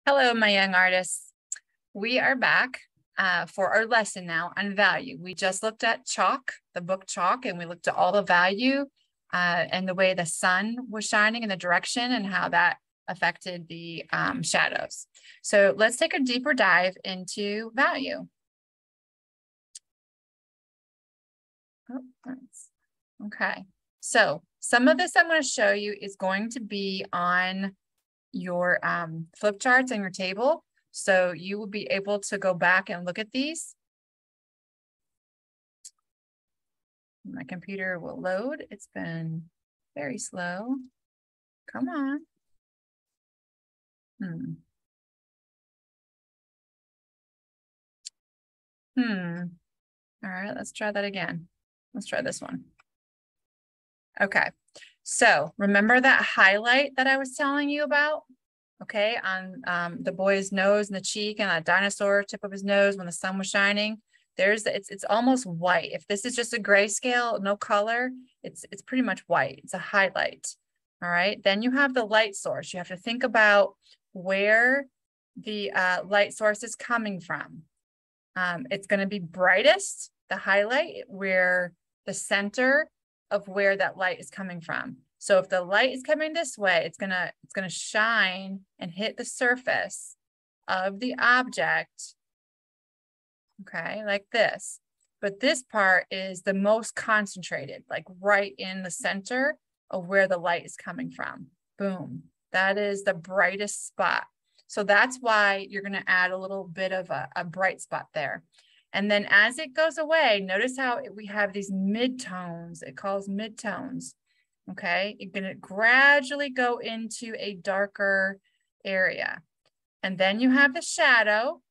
Hello, my young artists. We are back for our lesson now on value. We just looked at chalk, the book Chalk, and we looked at all the value and the way the sun was shining in the direction and how that affected the shadows. So let's take a deeper dive into value. Okay, so some of this I'm going to show you is going to be on your flip charts on your table. So you will be able to go back and look at these. My computer will load. It's been very slow. Come on. All right, let's try that again. Let's try this one. Okay, so remember that highlight that I was telling you about? Okay, on the boy's nose and the cheek and that dinosaur tip of his nose when the sun was shining. It's almost white. If this is just a grayscale, no color, it's pretty much white. It's a highlight. All right, then you have the light source. You have to think about where the light source is coming from. It's going to be brightest, the highlight, where the center of where that light is coming from. So if the light is coming this way, it's gonna shine and hit the surface of the object, okay, like this. But this part is the most concentrated, like right in the center of where the light is coming from. Boom, that is the brightest spot. So that's why you're gonna add a little bit of a bright spot there. And then as it goes away, notice how we have these midtones. It calls midtones. Okay, you're going to gradually go into a darker area. And then you have the shadow.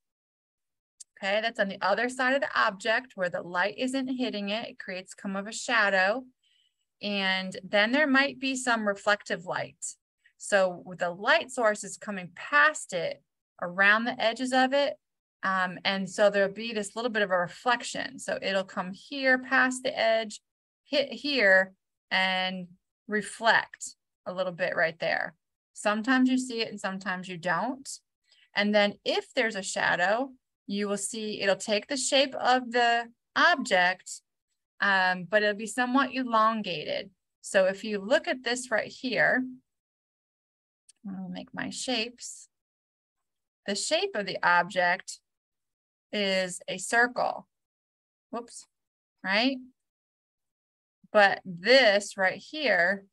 Okay, that's on the other side of the object where the light isn't hitting it. It creates kind of a shadow. And then there might be some reflective light. So with the light source is coming past it, around the edges of it. And so there'll be this little bit of a reflection. So it'll come here past the edge, hit here, and reflect a little bit right there. Sometimes you see it and sometimes you don't. And then if there's a shadow, you will see it'll take the shape of the object, but it'll be somewhat elongated. So if you look at this right here, I'll make my shapes. The shape of the object is a circle. Whoops, right? But this right here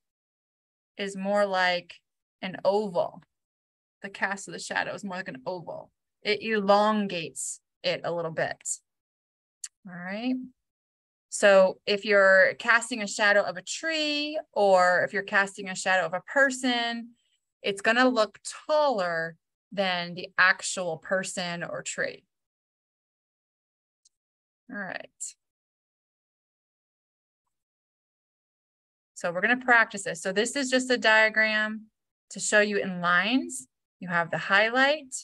is more like an oval. The cast of the shadow is more like an oval. It elongates it a little bit. All right. So if you're casting a shadow of a tree, or if you're casting a shadow of a person, it's going to look taller than the actual person or tree. All right. So we're going to practice this. So this is just a diagram to show you in lines. You have the highlight,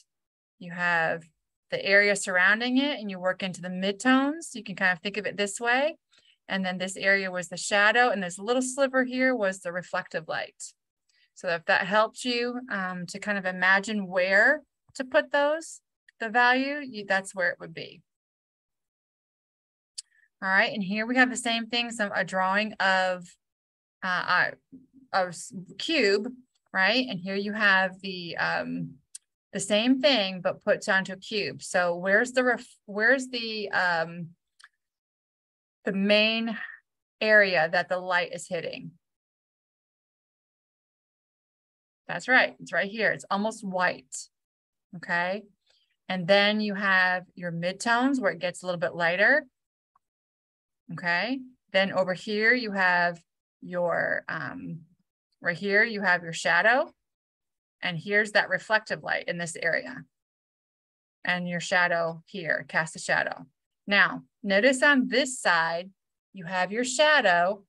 you have the area surrounding it, and you work into the midtones. You can kind of think of it this way. And then this area was the shadow, and this little sliver here was the reflective light. So if that helps you to kind of imagine where to put those, the value, that's where it would be. All right, and here we have the same thing, a drawing of a cube, right? And here you have the same thing, but put onto a cube. So where's the main area that the light is hitting? That's right, it's right here. It's almost white, okay? And then you have your midtones where it gets a little bit lighter, okay? Then over here you have your, right here you have your shadow, and here's that reflective light in this area. And your shadow here, cast a shadow. Now, notice on this side, you have your shadow,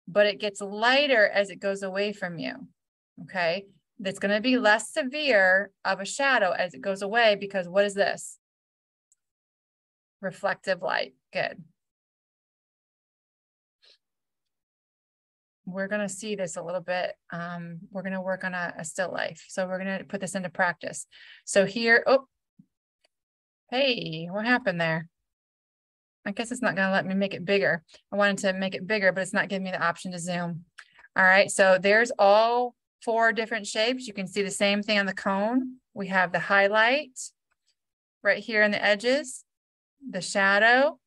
but it gets lighter as it goes away from you, okay? That's going to be less severe of a shadow as it goes away, because what is this? Reflective light. Good. we're going to see this a little bit. We're going to work on a still life. So we're going to put this into practice. So here, oh, hey, what happened there? I guess it's not going to let me make it bigger. I wanted to make it bigger, but it's not giving me the option to zoom. All right, so there's all 4 different shapes. You can see the same thing on the cone. We have the highlight right here in the edges, the shadow,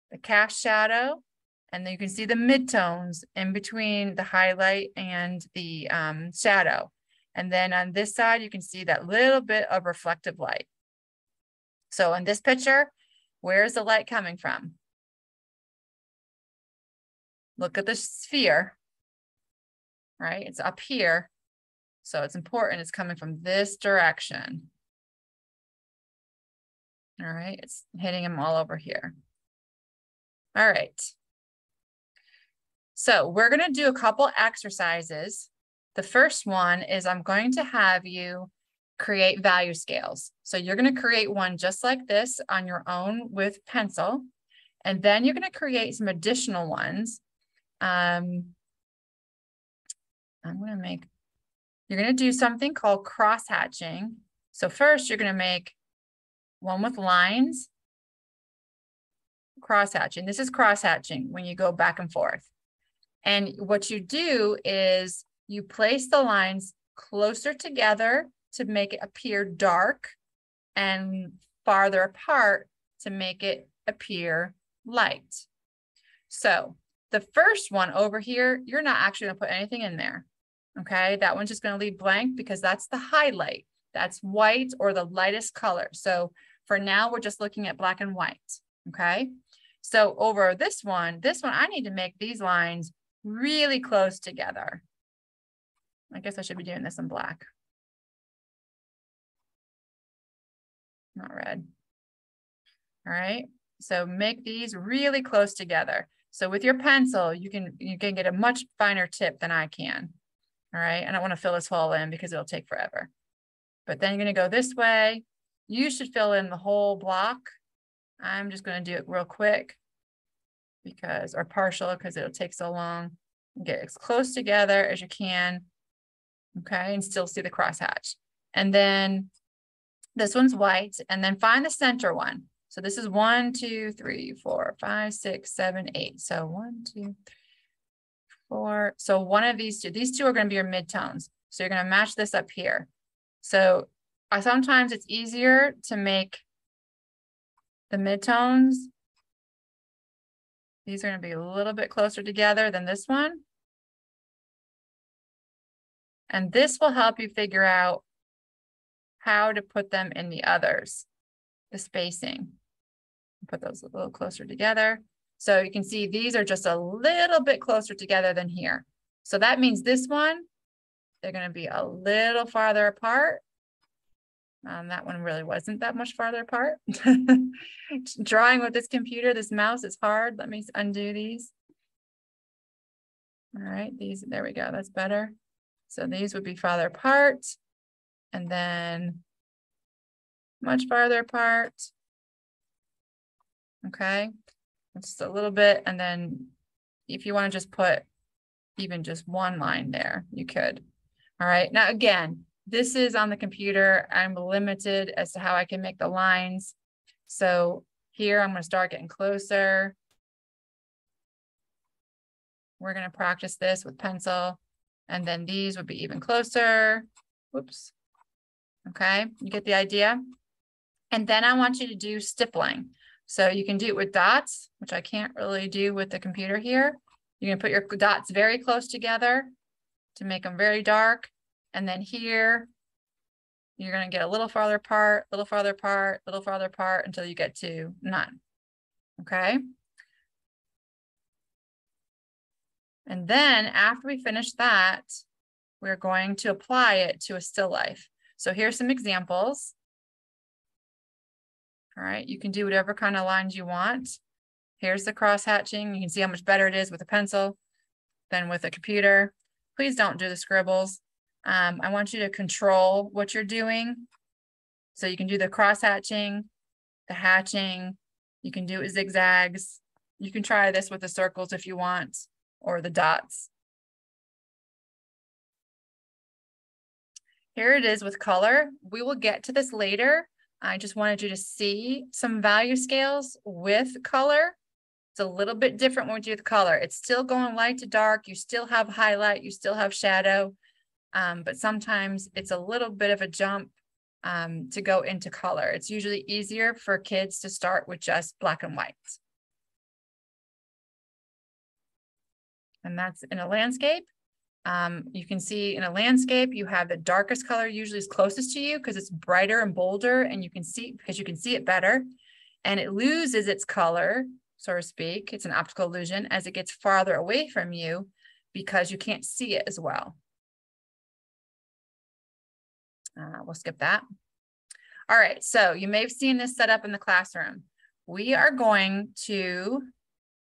the cast shadow, and then you can see the midtones in between the highlight and the shadow. And then on this side, you can see that little bit of reflective light. So in this picture, where's the light coming from? Look at the sphere, right? It's up here. So it's important. It's coming from this direction. All right. It's hitting them all over here. All right. So we're going to do a couple exercises. The first one is I'm going to have you create value scales. So you're going to create one just like this on your own with pencil. And then you're going to create some additional ones. You're going to do something called cross-hatching. So first you're going to make one with lines, cross-hatching. This is cross-hatching when you go back and forth. And what you do is you place the lines closer together to make it appear dark and farther apart to make it appear light. So the first one over here, you're not actually going to put anything in there. Okay, that one's just going to leave blank because that's the highlight. That's white or the lightest color. So for now, we're just looking at black and white. Okay, so over this one, I need to make these lines really close together. I guess I should be doing this in black. Not red. All right, so make these really close together. So with your pencil, you can get a much finer tip than I can. All right, I don't want to fill this hole in because it'll take forever. But then you're going to go this way. You should fill in the whole block. I'm just going to do it real quick because, or partial, because it'll take so long. Get as close together as you can. Okay, and still see the crosshatch. And then this one's white, and then find the center one. So this is 1, 2, 3, 4, 5, 6, 7, 8. So 1, 2, 3, 4. So one of these two are going to be your midtones. So you're going to match this up here. So sometimes it's easier to make the midtones. These are going to be a little bit closer together than this one. And this will help you figure out how to put them in the others, the spacing. Put those a little closer together. So you can see these are just a little bit closer together than here. So that means this one, they're going to be a little farther apart. That one really wasn't that much farther apart. Drawing with this computer, this mouse is hard. Let me undo these. All right, there we go. That's better. So these would be farther apart and then much farther apart. Okay, just a little bit. And then if you want to just put even just one line there, you could. All right, now again, this is on the computer. I'm limited as to how I can make the lines. So here I'm going to start getting closer. We're going to practice this with pencil. And then these would be even closer. Whoops. Okay, you get the idea? And then I want you to do stippling. So you can do it with dots, which I can't really do with the computer here. You can put your dots very close together to make them very dark. And then here, you're going to get a little farther apart, little farther apart, little farther apart until you get to none. Okay. And then after we finish that, we're going to apply it to a still life. So here's some examples. All right, you can do whatever kind of lines you want. Here's the cross hatching. You can see how much better it is with a pencil than with a computer. Please don't do the scribbles. I want you to control what you're doing. So you can do the cross hatching, the hatching. You can do it with zigzags. You can try this with the circles if you want, or the dots. Here it is with color. We will get to this later. I just wanted you to see some value scales with color. It's a little bit different when we do the color. It's still going light to dark. You still have highlight, you still have shadow, but sometimes it's a little bit of a jump to go into color. It's usually easier for kids to start with just black and white. And that's in a landscape. You can see in a landscape, you have the darkest color usually is closest to you because it's brighter and bolder, and you can see it better. And it loses its color, so to speak. It's an optical illusion as it gets farther away from you because you can't see it as well. We'll skip that. All right, so you may have seen this set up in the classroom. We are going to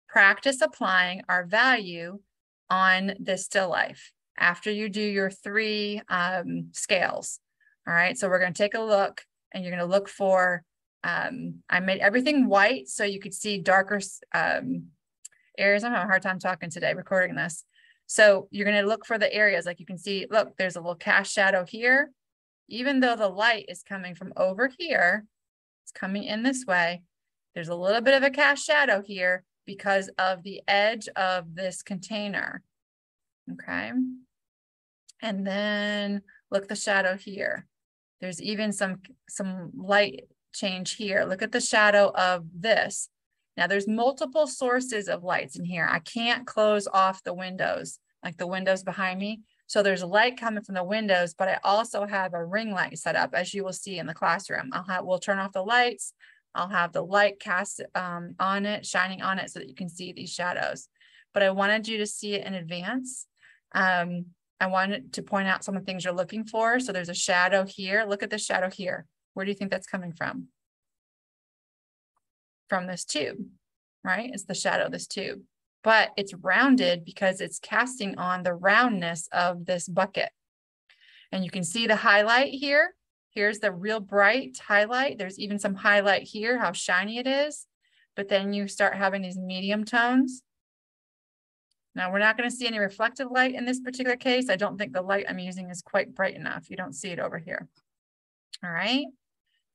practice applying our value on this still life after you do your 3 scales. All right, so we're going to take a look, and you're going to look for, I made everything white so you could see darker areas. I'm having a hard time talking today, recording this. So you're going to look for the areas, like you can see, look, there's a little cast shadow here. Even though the light is coming from over here, it's coming in this way, there's a little bit of a cast shadow here because of the edge of this container, okay? And then look the shadow here. There's even some light change here. Look at the shadow of this. Now there's multiple sources of lights in here. I can't close off the windows, like the windows behind me. So there's light coming from the windows, but I also have a ring light set up, as you will see in the classroom. We'll turn off the lights. I'll have the light cast on it, shining on it so that you can see these shadows. But I wanted you to see it in advance. I wanted to point out some of the things you're looking for. So there's a shadow here. Look at the shadow here. Where do you think that's coming from? From this tube, right? It's the shadow of this tube. But it's rounded because it's casting on the roundness of this bucket. And you can see the highlight here. Here's the real bright highlight. There's even some highlight here, how shiny it is. But then you start having these medium tones. Now we're not going to see any reflective light in this particular case. I don't think the light I'm using is quite bright enough. You don't see it over here. All right.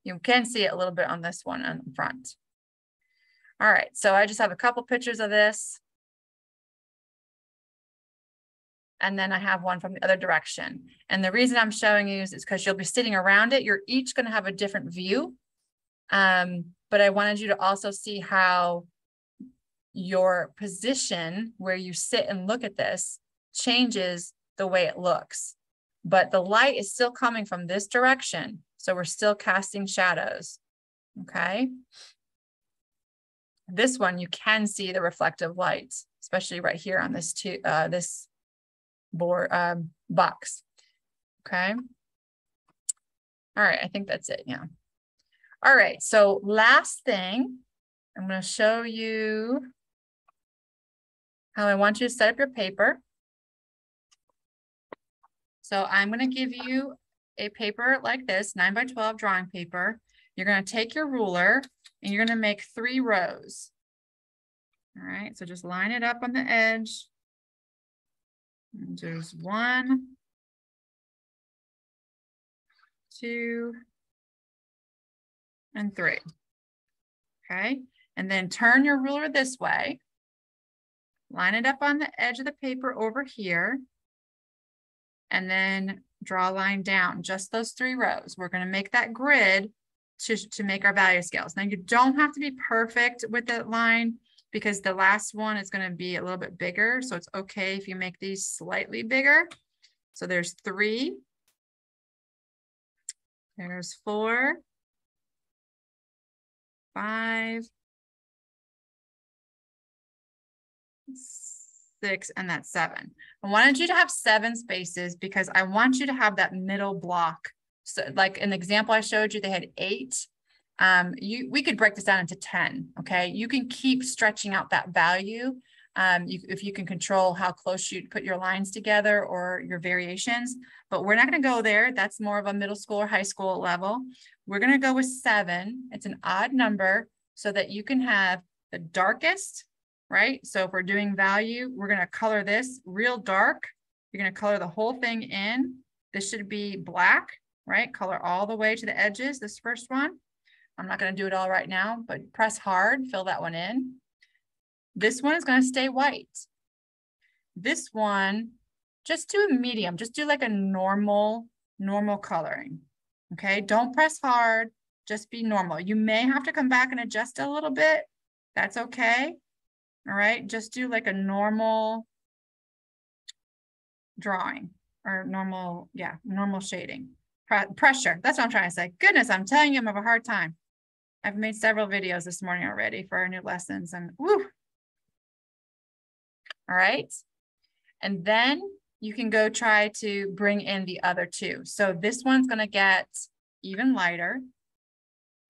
You can see it a little bit on this one on the front. All right. So I just have a couple pictures of this. And then I have one from the other direction. And the reason I'm showing you is because you'll be sitting around it. You're each going to have a different view. But I wanted you to also see how your position where you sit and look at this changes the way it looks. But the light is still coming from this direction. So we're still casting shadows. Okay. This one, you can see the reflective lights, especially right here on this this board box. Okay. All right, I think that's it. Yeah. All right, so last thing, I'm going to show you how I want you to set up your paper. So I'm going to give you a paper like this, 9 by 12 drawing paper. You're going to take your ruler and you're going to make 3 rows. All right, so just line it up on the edge. And there's 1, 2, and 3. Okay, and then turn your ruler this way. Line it up on the edge of the paper over here. And then draw a line down, just those 3 rows. We're going to make that grid to make our value scales. Now you don't have to be perfect with that line, because the last one is going to be a little bit bigger. So it's okay if you make these slightly bigger. So there's 3. There's 4, 5, 6, and that's 7. I wanted you to have 7 spaces because I want you to have that middle block. So like in the example I showed you, they had 8. We could break this down into 10, okay? You can keep stretching out that value if you can control how close you put your lines together or your variations, but we're not gonna go there. That's more of a middle school or high school level. We're gonna go with 7. It's an odd number so that you can have the darkest, right? So if we're doing value, we're gonna color this real dark. You're gonna color the whole thing in. This should be black, right? Color all the way to the edges, this first one. I'm not going to do it all right now, but press hard, fill that one in. This one is going to stay white. This one, just do a medium, just do like a normal coloring. Okay, don't press hard, just be normal. You may have to come back and adjust a little bit. That's okay. All right, just do like a normal drawing or normal shading. Pressure, that's what I'm trying to say. Goodness, I'm telling you, I'm having a hard time. I've made several videos this morning already for our new lessons and woo. All right. And then you can go try to bring in the other two. So this one's going to get even lighter,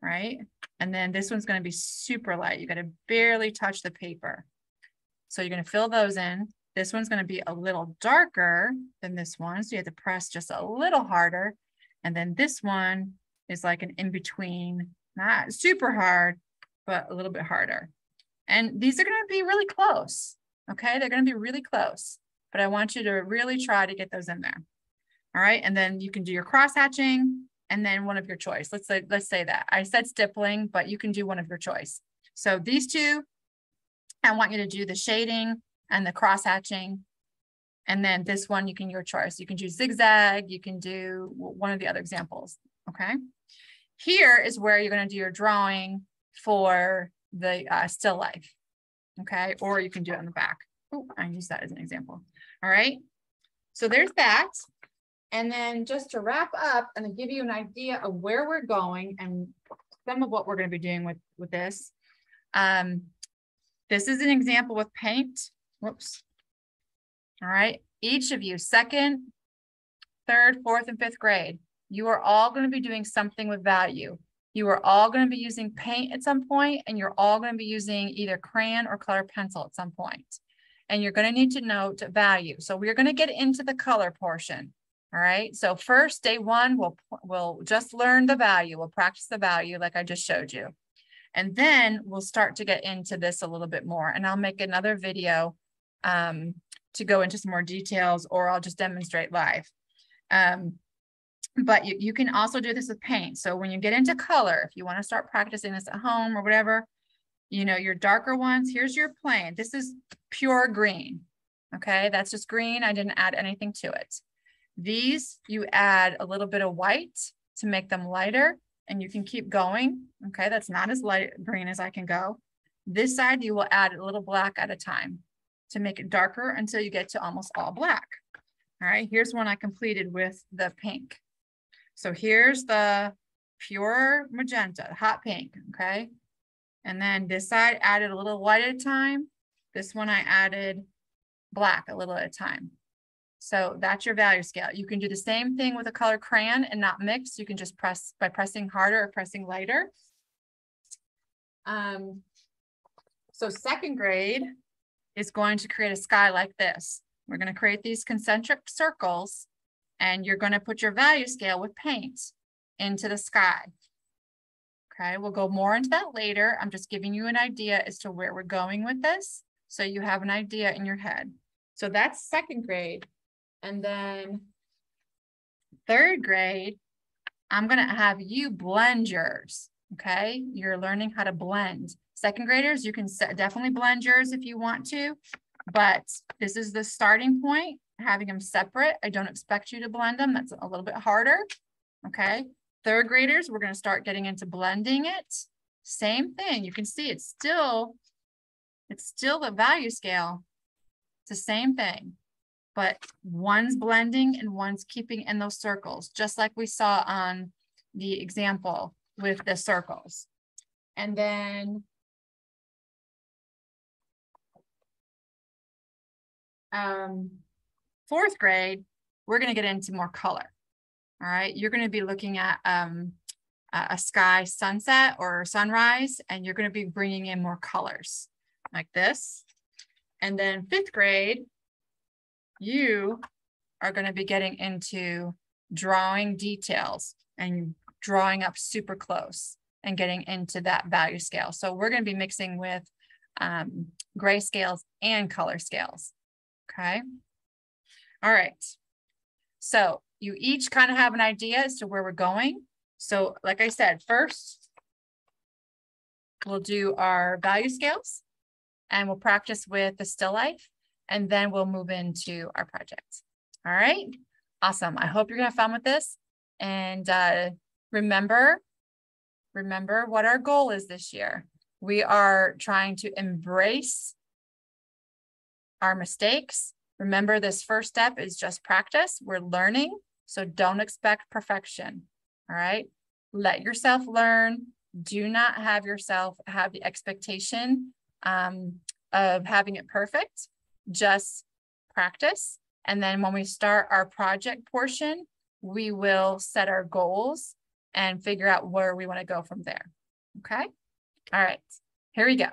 right? And then this one's going to be super light. You got to barely touch the paper. So you're going to fill those in. This one's going to be a little darker than this one. So you have to press just a little harder. And then this one is like an in-between, not super hard, but a little bit harder. And these are going to be really close. Okay, they're going to be really close, but I want you to really try to get those in there. All right, and then you can do your cross hatching and then one of your choice. Let's say that. I said stippling, but you can do one of your choice. So these two, I want you to do the shading and the cross hatching. And then this one, you can your choice. You can do zigzag, you can do one of the other examples, okay? Here is where you're going to do your drawing for the still life. Okay, or you can do it on the back. Oh, I use that as an example. All right, so there's that. And then just to wrap up and to give you an idea of where we're going and some of what we're going to be doing with this. This is an example with paint. Whoops. All right, each of you, 2nd, 3rd, 4th, and 5th grade, you are all going to be doing something with value. You are all going to be using paint at some point, and you're all going to be using either crayon or color pencil at some point. And you're going to need to note value. So we're going to get into the color portion. All right. So first, day one, we'll just learn the value. We'll practice the value like I just showed you. And then we'll start to get into this a little bit more. And I'll make another video to go into some more details, or I'll just demonstrate live. But you can also do this with paint. So when you get into color, if you want to start practicing this at home or whatever, you know, your darker ones, here's your plain. This is pure green. Okay, that's just green. I didn't add anything to it. These, you add a little bit of white to make them lighter, and you can keep going. Okay, that's not as light green as I can go. This side, you will add a little black at a time to make it darker until you get to almost all black. All right, here's one I completed with the pink. So here's the pure magenta, hot pink, okay? And then this side added a little white at a time. This one I added black a little at a time. So that's your value scale. You can do the same thing with a color crayon and not mix. You can just press by pressing harder or pressing lighter. So 2nd grade is going to create a sky like this. We're going to create these concentric circles, and you're going to put your value scale with paint into the sky. Okay, we'll go more into that later. I'm just giving you an idea as to where we're going with this, so you have an idea in your head. So that's 2nd grade. And then 3rd grade, I'm going to have you blend yours. Okay, you're learning how to blend. 2nd graders, you can definitely blend yours if you want to, but this is the starting point, having them separate. I don't expect you to blend them. That's a little bit harder. Okay, 3rd graders, we're going to start getting into blending it. Same thing. You can see it's still the value scale. It's the same thing, but one's blending and one's keeping in those circles, just like we saw on the example with the circles. And then 4th grade, we're going to get into more color. All right, you're going to be looking at a sky sunset or sunrise, and you're going to be bringing in more colors like this. And then 5th grade, you are going to be getting into drawing details and drawing up super close and getting into that value scale. So we're going to be mixing with gray scales and color scales. Okay. All right. So you each kind of have an idea as to where we're going. So like I said, first, we'll do our value scales and we'll practice with the still life, and then we'll move into our project. All right, awesome. I hope you're gonna have fun with this. And remember what our goal is this year. We are trying to embrace our mistakes. Remember, this first step is just practice. We're learning, so don't expect perfection. All right, let yourself learn. Do not have yourself have the expectation of having it perfect. Just practice. And then when we start our project portion, we will set our goals and figure out where we want to go from there. Okay. All right, here we go.